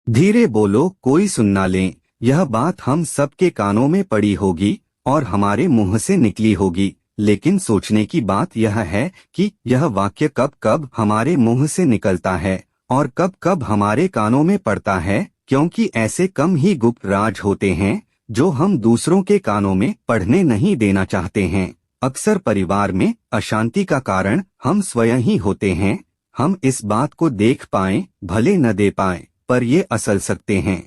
धीरे बोलो, कोई सुन ना ले। यह बात हम सबके कानों में पड़ी होगी और हमारे मुंह से निकली होगी, लेकिन सोचने की बात यह है कि यह वाक्य कब कब हमारे मुंह से निकलता है और कब कब हमारे कानों में पड़ता है, क्योंकि ऐसे कम ही गुप्त राज होते हैं जो हम दूसरों के कानों में पढ़ने नहीं देना चाहते हैं। अक्सर परिवार में अशांति का कारण हम स्वयं ही होते हैं। हम इस बात को देख पाएं भले न दे पाएं, पर ये असल सकते हैं,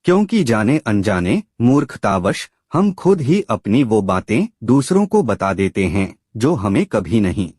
क्योंकि जाने अनजाने मूर्खतावश हम खुद ही अपनी वो बातें दूसरों को बता देते हैं जो हमें कभी नहीं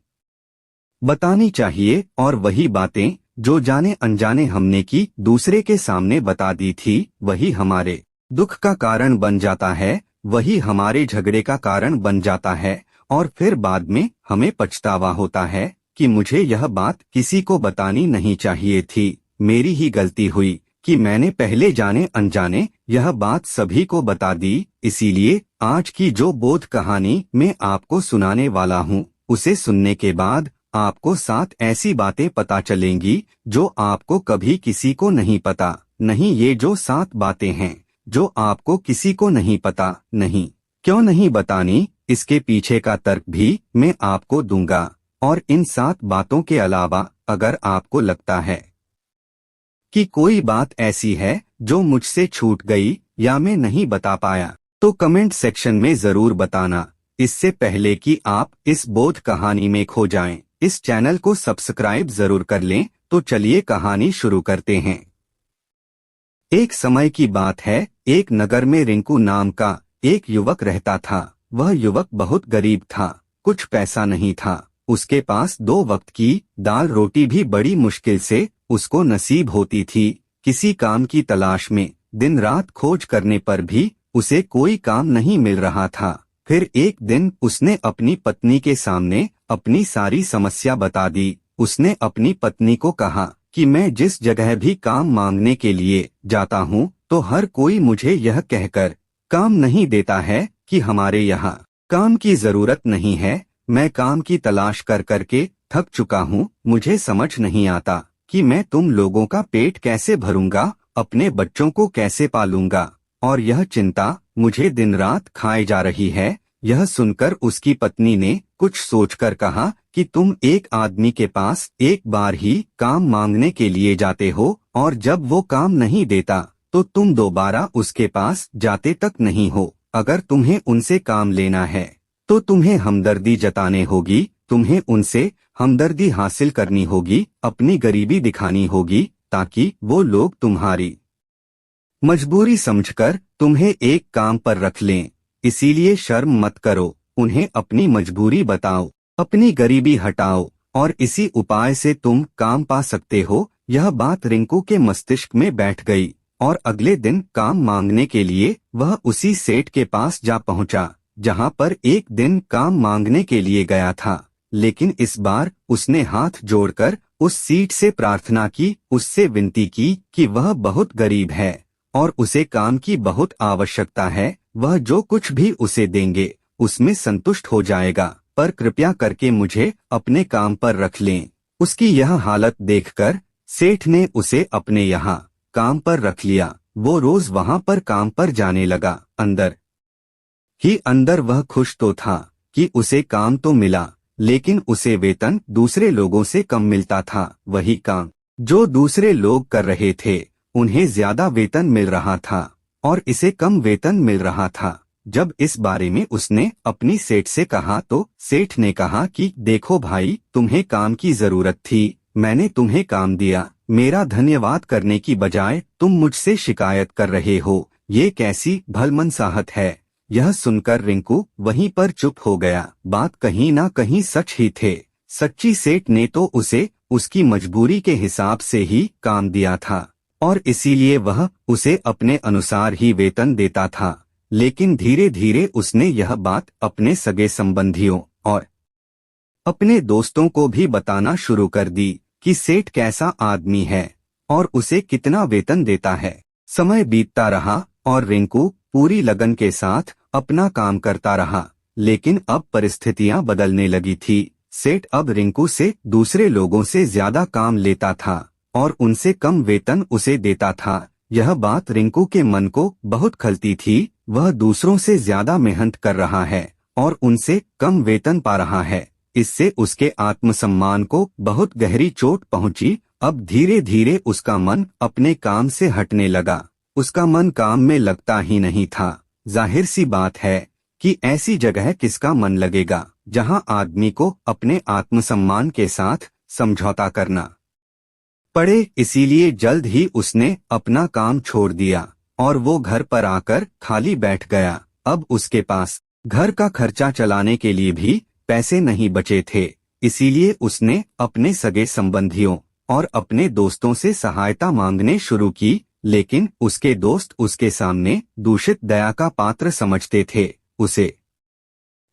बतानी चाहिए, और वही बातें जो जाने अनजाने हमने की दूसरे के सामने बता दी थी, वही हमारे दुख का कारण बन जाता है, वही हमारे झगड़े का कारण बन जाता है। और फिर बाद में हमें पछतावा होता है कि मुझे यह बात किसी को बतानी नहीं चाहिए थी, मेरी ही गलती हुई कि मैंने पहले जाने अनजाने यह बात सभी को बता दी। इसीलिए आज की जो बोध कहानी मैं आपको सुनाने वाला हूँ, उसे सुनने के बाद आपको 7 ऐसी बातें पता चलेंगी जो आपको कभी किसी को नहीं पता। नहीं, ये जो 7 बातें हैं जो आपको किसी को नहीं पता, नहीं क्यों नहीं बतानी, इसके पीछे का तर्क भी मैं आपको दूंगा। और इन 7 बातों के अलावा अगर आपको लगता है कि कोई बात ऐसी है जो मुझसे छूट गई या मैं नहीं बता पाया, तो कमेंट सेक्शन में जरूर बताना। इससे पहले कि आप इस बोध कहानी में खो जाएं, इस चैनल को सब्सक्राइब जरूर कर लें। तो चलिए कहानी शुरू करते हैं। एक समय की बात है, एक नगर में रिंकू नाम का एक युवक रहता था। वह युवक बहुत गरीब था, कुछ पैसा नहीं था, उसके पास 2 वक्त की दाल रोटी भी बड़ी मुश्किल से उसको नसीब होती थी। किसी काम की तलाश में दिन रात खोज करने पर भी उसे कोई काम नहीं मिल रहा था। फिर एक दिन उसने अपनी पत्नी के सामने अपनी सारी समस्या बता दी। उसने अपनी पत्नी को कहा कि मैं जिस जगह भी काम मांगने के लिए जाता हूँ, तो हर कोई मुझे यह कहकर काम नहीं देता है कि हमारे यहाँ काम की जरूरत नहीं है। मैं काम की तलाश कर करके थक चुका हूँ। मुझे समझ नहीं आता कि मैं तुम लोगों का पेट कैसे भरूंगा, अपने बच्चों को कैसे पालूंगा, और यह चिंता मुझे दिन रात खाए जा रही है। यह सुनकर उसकी पत्नी ने कुछ सोचकर कहा कि तुम एक आदमी के पास एक बार ही काम मांगने के लिए जाते हो, और जब वो काम नहीं देता तो तुम दोबारा उसके पास जाते तक नहीं हो। अगर तुम्हें उनसे काम लेना है तो तुम्हें हमदर्दी जताने होगी, तुम्हें उनसे हमदर्दी हासिल करनी होगी, अपनी गरीबी दिखानी होगी, ताकि वो लोग तुम्हारी मजबूरी समझकर तुम्हें एक काम पर रख लें। इसीलिए शर्म मत करो, उन्हें अपनी मजबूरी बताओ, अपनी गरीबी हटाओ, और इसी उपाय से तुम काम पा सकते हो। यह बात रिंकू के मस्तिष्क में बैठ गई, और अगले दिन काम मांगने के लिए वह उसी सेठ के पास जा पहुंचा जहां पर एक दिन काम मांगने के लिए गया था। लेकिन इस बार उसने हाथ जोड़कर उस सेठ से प्रार्थना की, उससे विनती की कि वह बहुत गरीब है और उसे काम की बहुत आवश्यकता है। वह जो कुछ भी उसे देंगे उसमें संतुष्ट हो जाएगा, पर कृपया करके मुझे अपने काम पर रख लें। उसकी यह हालत देखकर सेठ ने उसे अपने यहाँ काम पर रख लिया। वो रोज वहां पर काम पर जाने लगा। अंदर वह खुश तो था कि उसे काम तो मिला, लेकिन उसे वेतन दूसरे लोगों से कम मिलता था। वही काम जो दूसरे लोग कर रहे थे उन्हें ज्यादा वेतन मिल रहा था और इसे कम वेतन मिल रहा था। जब इस बारे में उसने अपनी सेठ से कहा तो सेठ ने कहा कि देखो भाई, तुम्हें काम की जरूरत थी, मैंने तुम्हें काम दिया, मेरा धन्यवाद करने की बजाय तुम मुझसे शिकायत कर रहे हो, ये कैसी भलमनसाहत है। यह सुनकर रिंकू वहीं पर चुप हो गया। बात कहीं ना कहीं सच ही थे। सच्ची सेठ ने तो उसे उसकी मजबूरी के हिसाब से ही काम दिया था और इसीलिए वह उसे अपने अनुसार ही वेतन देता था। लेकिन धीरे धीरे उसने यह बात अपने सगे संबंधियों और अपने दोस्तों को भी बताना शुरू कर दी कि सेठ कैसा आदमी है और उसे कितना वेतन देता है। समय बीतता रहा और रिंकू पूरी लगन के साथ अपना काम करता रहा, लेकिन अब परिस्थितियां बदलने लगी थी। सेठ अब रिंकू से दूसरे लोगों से ज्यादा काम लेता था और उनसे कम वेतन उसे देता था। यह बात रिंकू के मन को बहुत खलती थी। वह दूसरों से ज्यादा मेहनत कर रहा है और उनसे कम वेतन पा रहा है। इससे उसके आत्मसम्मान को बहुत गहरी चोट पहुंची। अब धीरे धीरे उसका मन अपने काम से हटने लगा। उसका मन काम में लगता ही नहीं था। जाहिर सी बात है कि ऐसी जगह किसका मन लगेगा जहां आदमी को अपने आत्मसम्मान के साथ समझौता करना पड़े। इसीलिए जल्द ही उसने अपना काम छोड़ दिया और वो घर पर आकर खाली बैठ गया। अब उसके पास घर का खर्चा चलाने के लिए भी पैसे नहीं बचे थे। इसीलिए उसने अपने सगे संबंधियों और अपने दोस्तों से सहायता मांगने शुरू की। लेकिन उसके दोस्त उसके सामने दूषित दया का पात्र समझते थे, उसे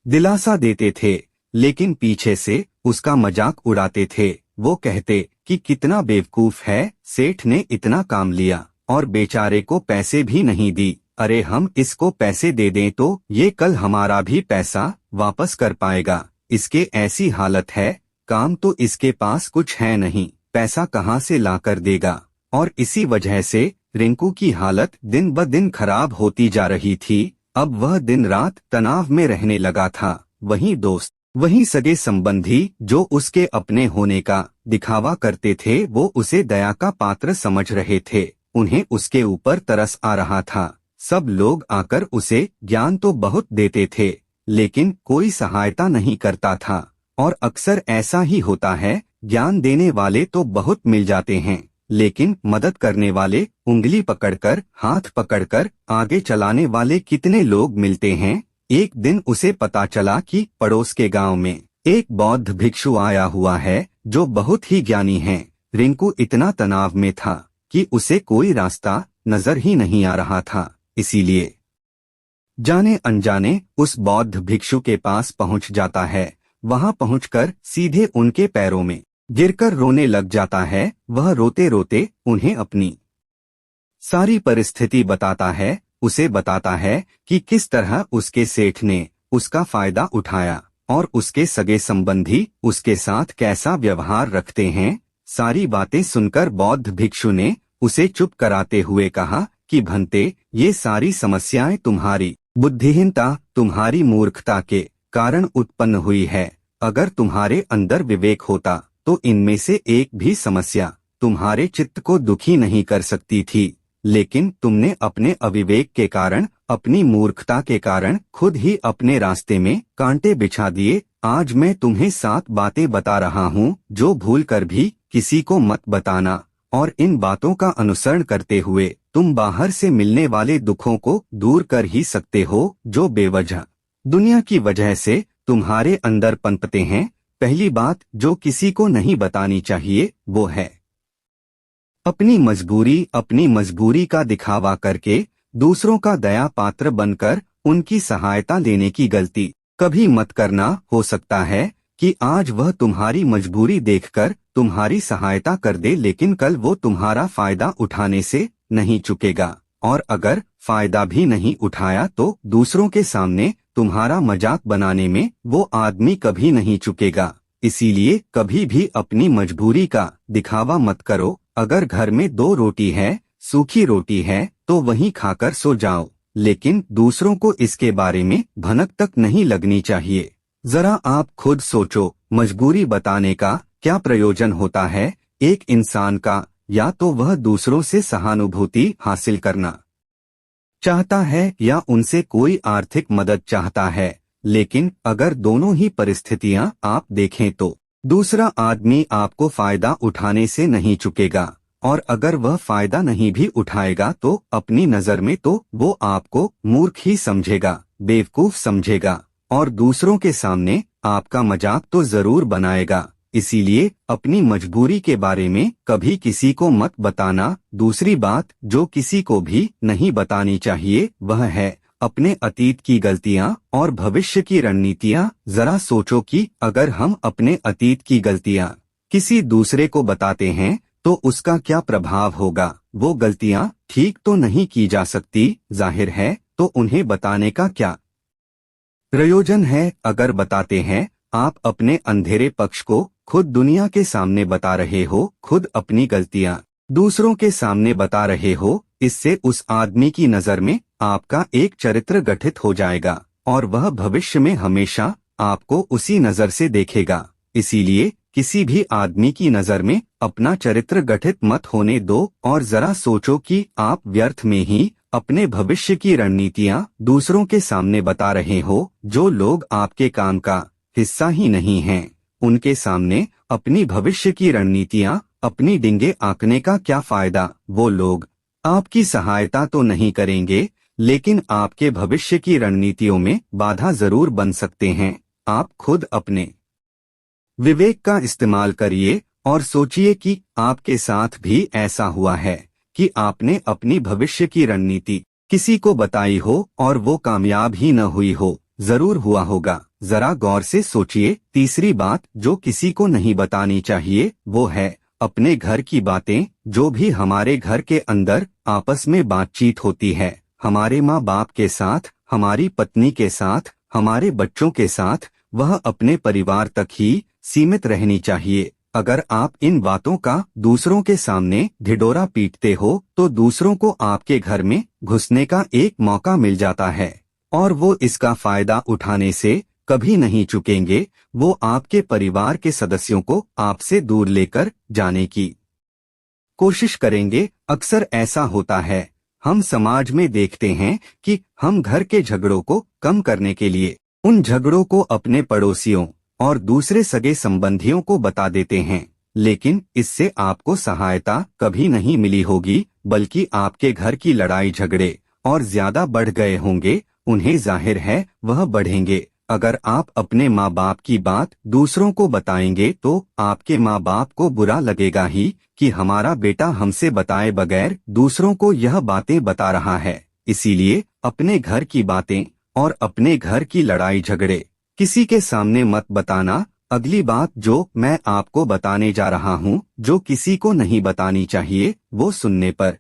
दिलासा देते थे, लेकिन पीछे से उसका मजाक उड़ाते थे। वो कहते कि कितना बेवकूफ है, सेठ ने इतना काम लिया और बेचारे को पैसे भी नहीं दी। अरे हम इसको पैसे दे दें तो ये कल हमारा भी पैसा वापस कर पाएगा। इसके ऐसी हालत है, काम तो इसके पास कुछ है नहीं, पैसा कहाँ से ला कर देगा। और इसी वजह से रिंकू की हालत दिन ब दिन खराब होती जा रही थी। अब वह दिन रात तनाव में रहने लगा था। वहीं दोस्त, वहीं सगे संबंधी जो उसके अपने होने का दिखावा करते थे, वो उसे दया का पात्र समझ रहे थे। उन्हें उसके ऊपर तरस आ रहा था। सब लोग आकर उसे ज्ञान तो बहुत देते थे, लेकिन कोई सहायता नहीं करता था। और अक्सर ऐसा ही होता है, ज्ञान देने वाले तो बहुत मिल जाते हैं, लेकिन मदद करने वाले, उंगली पकड़कर, हाथ पकड़कर आगे चलाने वाले कितने लोग मिलते हैं। एक दिन उसे पता चला कि पड़ोस के गांव में एक बौद्ध भिक्षु आया हुआ है जो बहुत ही ज्ञानी है। रिंकू इतना तनाव में था कि उसे कोई रास्ता नजर ही नहीं आ रहा था। इसीलिए जाने अनजाने उस बौद्ध भिक्षु के पास पहुंच जाता है। वहां पहुंचकर सीधे उनके पैरों में गिरकर रोने लग जाता है। वह रोते रोते उन्हें अपनी सारी परिस्थिति बताता है। उसे बताता है कि किस तरह उसके सेठ ने उसका फायदा उठाया और उसके सगे संबंधी उसके साथ कैसा व्यवहार रखते हैं। सारी बातें सुनकर बौद्ध भिक्षु ने उसे चुप कराते हुए कहा कि भंते, ये सारी समस्याएं तुम्हारी बुद्धिहीनता, तुम्हारी मूर्खता के कारण उत्पन्न हुई है। अगर तुम्हारे अंदर विवेक होता तो इनमें से एक भी समस्या तुम्हारे चित्त को दुखी नहीं कर सकती थी। लेकिन तुमने अपने अविवेक के कारण, अपनी मूर्खता के कारण खुद ही अपने रास्ते में कांटे बिछा दिए। आज मैं तुम्हें 7 बातें बता रहा हूँ जो भूल कर भी किसी को मत बताना, और इन बातों का अनुसरण करते हुए तुम बाहर से मिलने वाले दुखों को दूर कर ही सकते हो, जो बेवजह दुनिया की वजह से तुम्हारे अंदर पनपते हैं। पहली बात जो किसी को नहीं बतानी चाहिए वो है अपनी मजबूरी का दिखावा करके दूसरों का दया पात्र बनकर उनकी सहायता लेने की गलती कभी मत करना। हो सकता है कि आज वह तुम्हारी मजबूरी देखकर तुम्हारी सहायता कर दे, लेकिन कल वो तुम्हारा फायदा उठाने से नहीं चुकेगा, और अगर फायदा भी नहीं उठाया तो दूसरों के सामने तुम्हारा मजाक बनाने में वो आदमी कभी नहीं चुकेगा। इसीलिए कभी भी अपनी मजबूरी का दिखावा मत करो। अगर घर में 2 रोटी है, सूखी रोटी है, तो वहीं खाकर सो जाओ, लेकिन दूसरों को इसके बारे में भनक तक नहीं लगनी चाहिए। जरा आप खुद सोचो, मजबूरी बताने का क्या प्रयोजन होता है एक इंसान का? या तो वह दूसरों से सहानुभूति हासिल करना चाहता है या उनसे कोई आर्थिक मदद चाहता है। लेकिन अगर दोनों ही परिस्थितियां आप देखें तो दूसरा आदमी आपको फायदा उठाने से नहीं चुकेगा, और अगर वह फायदा नहीं भी उठाएगा तो अपनी नजर में तो वो आपको मूर्ख ही समझेगा, बेवकूफ समझेगा, और दूसरों के सामने आपका मजाक तो जरूर बनाएगा। इसीलिए अपनी मजबूरी के बारे में कभी किसी को मत बताना। दूसरी बात जो किसी को भी नहीं बतानी चाहिए वह है अपने अतीत की गलतियां और भविष्य की रणनीतियां। जरा सोचो कि अगर हम अपने अतीत की गलतियां किसी दूसरे को बताते हैं तो उसका क्या प्रभाव होगा। वो गलतियां ठीक तो नहीं की जा सकती, जाहिर है, तो उन्हें बताने का क्या प्रयोजन है। अगर बताते हैं, आप अपने अंधेरे पक्ष को खुद दुनिया के सामने बता रहे हो, खुद अपनी गलतियां दूसरों के सामने बता रहे हो। इससे उस आदमी की नजर में आपका एक चरित्र गठित हो जाएगा और वह भविष्य में हमेशा आपको उसी नजर से देखेगा। इसीलिए किसी भी आदमी की नजर में अपना चरित्र गठित मत होने दो और जरा सोचो कि आप व्यर्थ में ही अपने भविष्य की रणनीतियां दूसरों के सामने बता रहे हो। जो लोग आपके काम का हिस्सा ही नहीं हैं, उनके सामने अपनी भविष्य की रणनीतियां अपनी डिंगे आंकने का क्या फायदा। वो लोग आपकी सहायता तो नहीं करेंगे, लेकिन आपके भविष्य की रणनीतियों में बाधा जरूर बन सकते हैं। आप खुद अपने विवेक का इस्तेमाल करिए और सोचिए कि आपके साथ भी ऐसा हुआ है कि आपने अपनी भविष्य की रणनीति किसी को बताई हो और वो कामयाब ही न हुई हो। जरूर हुआ होगा, जरा गौर से सोचिए। तीसरी बात जो किसी को नहीं बतानी चाहिए वो है अपने घर की बातें। जो भी हमारे घर के अंदर आपस में बातचीत होती है, हमारे माँ बाप के साथ, हमारी पत्नी के साथ, हमारे बच्चों के साथ, वह अपने परिवार तक ही सीमित रहनी चाहिए। अगर आप इन बातों का दूसरों के सामने ढिढोरा पीटते हो तो दूसरों को आपके घर में घुसने का एक मौका मिल जाता है और वो इसका फायदा उठाने से कभी नहीं चूकेंगे। वो आपके परिवार के सदस्यों को आपसे दूर लेकर जाने की कोशिश करेंगे। अक्सर ऐसा होता है, हम समाज में देखते हैं कि हम घर के झगड़ों को कम करने के लिए उन झगड़ों को अपने पड़ोसियों और दूसरे सगे संबंधियों को बता देते हैं, लेकिन इससे आपको सहायता कभी नहीं मिली होगी, बल्कि आपके घर की लड़ाई झगड़े और ज्यादा बढ़ गए होंगे। उन्हें जाहिर है वह बढ़ेंगे। अगर आप अपने माँ बाप की बात दूसरों को बताएंगे तो आपके माँ बाप को बुरा लगेगा ही कि हमारा बेटा हमसे बताए बगैर दूसरों को यह बातें बता रहा है। इसीलिए अपने घर की बातें और अपने घर की लड़ाई झगड़े किसी के सामने मत बताना। अगली बात जो मैं आपको बताने जा रहा हूँ, जो किसी को नहीं बतानी चाहिए, वो सुनने पर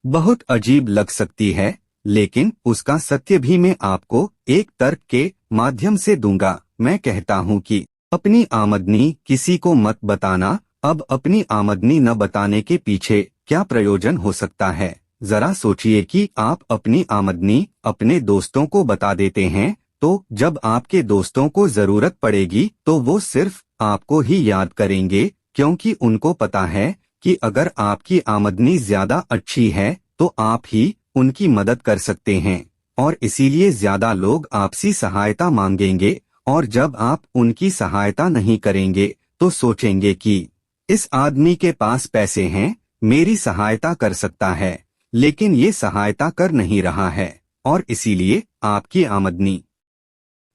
बहुत अजीब लग सकती है, लेकिन उसका सत्य भी मैं आपको एक तर्क के माध्यम से दूंगा। मैं कहता हूँ कि अपनी आमदनी किसी को मत बताना। अब अपनी आमदनी न बताने के पीछे क्या प्रयोजन हो सकता है? जरा सोचिए कि आप अपनी आमदनी अपने दोस्तों को बता देते हैं, तो जब आपके दोस्तों को जरूरत पड़ेगी तो वो सिर्फ आपको ही याद करेंगे, क्योंकि उनको पता है कि अगर आपकी आमदनी ज्यादा अच्छी है तो आप ही उनकी मदद कर सकते हैं और इसीलिए ज्यादा लोग आपसी सहायता मांगेंगे। और जब आप उनकी सहायता नहीं करेंगे तो सोचेंगे कि इस आदमी के पास पैसे हैं, मेरी सहायता कर सकता है, लेकिन ये सहायता कर नहीं रहा है और इसीलिए आपकी आमदनी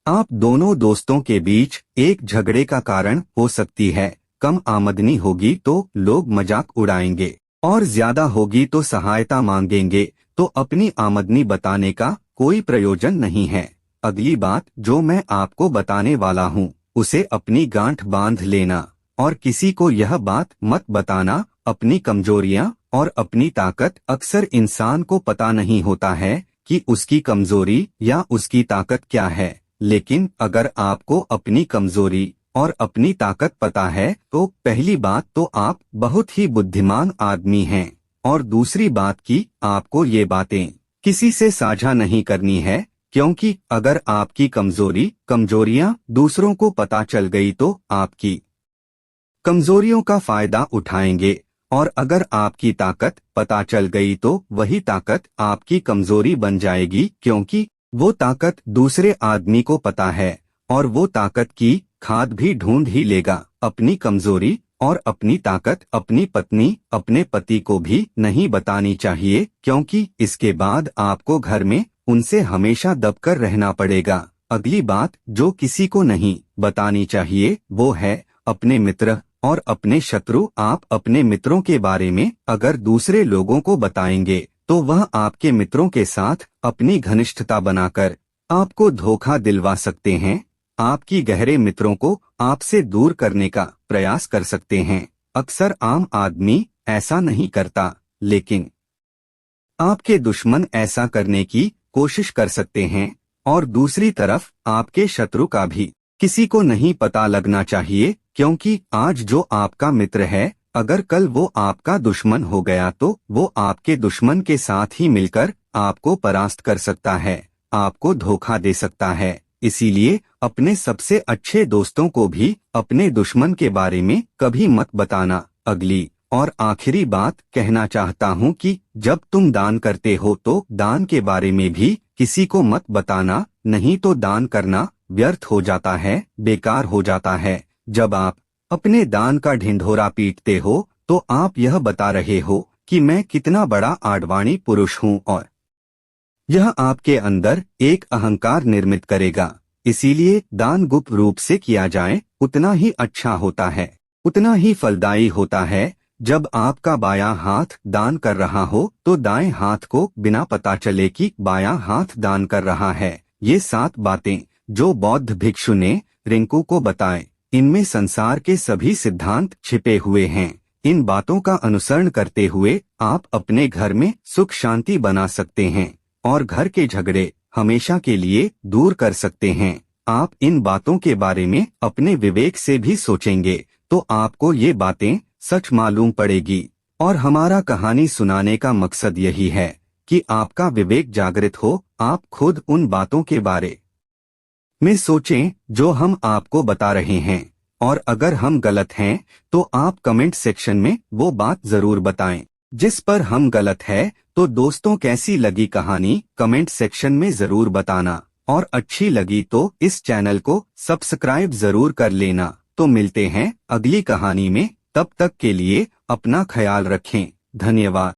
आप दोनों दोस्तों के बीच एक झगड़े का कारण हो सकती है। कम आमदनी होगी तो लोग मजाक उड़ाएंगे और ज्यादा होगी तो सहायता मांगेंगे, तो अपनी आमदनी बताने का कोई प्रयोजन नहीं है। अगली बात जो मैं आपको बताने वाला हूँ, उसे अपनी गांठ बांध लेना और किसी को यह बात मत बताना। अपनी कमजोरियां और अपनी ताकत। अक्सर इंसान को पता नहीं होता है कि उसकी कमजोरी या उसकी ताकत क्या है, लेकिन अगर आपको अपनी कमजोरी और अपनी ताकत पता है तो पहली बात तो आप बहुत ही बुद्धिमान आदमी हैं और दूसरी बात कि आपको ये बातें किसी से साझा नहीं करनी है, क्योंकि अगर आपकी कमजोरियां दूसरों को पता चल गई तो आपकी कमजोरियों का फायदा उठाएंगे और अगर आपकी ताकत पता चल गई तो वही ताकत आपकी कमजोरी बन जाएगी, क्योंकि वो ताकत दूसरे आदमी को पता है और वो ताकत की खाद भी ढूंढ ही लेगा। अपनी कमजोरी और अपनी ताकत अपनी पत्नी अपने पति को भी नहीं बतानी चाहिए, क्योंकि इसके बाद आपको घर में उनसे हमेशा दबकर रहना पड़ेगा। अगली बात जो किसी को नहीं बतानी चाहिए वो है अपने मित्र और अपने शत्रु। आप अपने मित्रों के बारे में अगर दूसरे लोगों को बताएंगे तो वह आपके मित्रों के साथ अपनी घनिष्ठता बनाकर आपको धोखा दिलवा सकते हैं, आपकी गहरे मित्रों को आपसे दूर करने का प्रयास कर सकते हैं। अक्सर आम आदमी ऐसा नहीं करता, लेकिन आपके दुश्मन ऐसा करने की कोशिश कर सकते हैं। और दूसरी तरफ आपके शत्रु का भी किसी को नहीं पता लगना चाहिए, क्योंकि आज जो आपका मित्र है अगर कल वो आपका दुश्मन हो गया तो वो आपके दुश्मन के साथ ही मिलकर आपको परास्त कर सकता है, आपको धोखा दे सकता है। इसीलिए अपने सबसे अच्छे दोस्तों को भी अपने दुश्मन के बारे में कभी मत बताना। अगली और आखिरी बात कहना चाहता हूँ कि जब तुम दान करते हो तो दान के बारे में भी किसी को मत बताना, नहीं तो दान करना व्यर्थ हो जाता है, बेकार हो जाता है। जब आप अपने दान का ढिंढोरा पीटते हो तो आप यह बता रहे हो कि मैं कितना बड़ा आडवाणी पुरुष हूँ, और यह आपके अंदर एक अहंकार निर्मित करेगा। इसीलिए दान गुप्त रूप से किया जाए उतना ही अच्छा होता है, उतना ही फलदायी होता है। जब आपका बायां हाथ दान कर रहा हो तो दाएं हाथ को बिना पता चले कि बायां हाथ दान कर रहा है। ये 7 बातें जो बौद्ध भिक्षु ने रिंकू को बताएं, इनमें संसार के सभी सिद्धांत छिपे हुए हैं। इन बातों का अनुसरण करते हुए आप अपने घर में सुख शांति बना सकते हैं और घर के झगड़े हमेशा के लिए दूर कर सकते हैं। आप इन बातों के बारे में अपने विवेक से भी सोचेंगे तो आपको ये बातें सच मालूम पड़ेगी। और हमारा कहानी सुनाने का मकसद यही है कि आपका विवेक जागृत हो, आप खुद उन बातों के बारे में सोचें जो हम आपको बता रहे हैं। और अगर हम गलत हैं तो आप कमेंट सेक्शन में वो बात जरूर बताएं जिस पर हम गलत है। तो दोस्तों, कैसी लगी कहानी कमेंट सेक्शन में जरूर बताना, और अच्छी लगी तो इस चैनल को सब्सक्राइब जरूर कर लेना। तो मिलते हैं अगली कहानी में, तब तक के लिए अपना ख्याल रखें। धन्यवाद।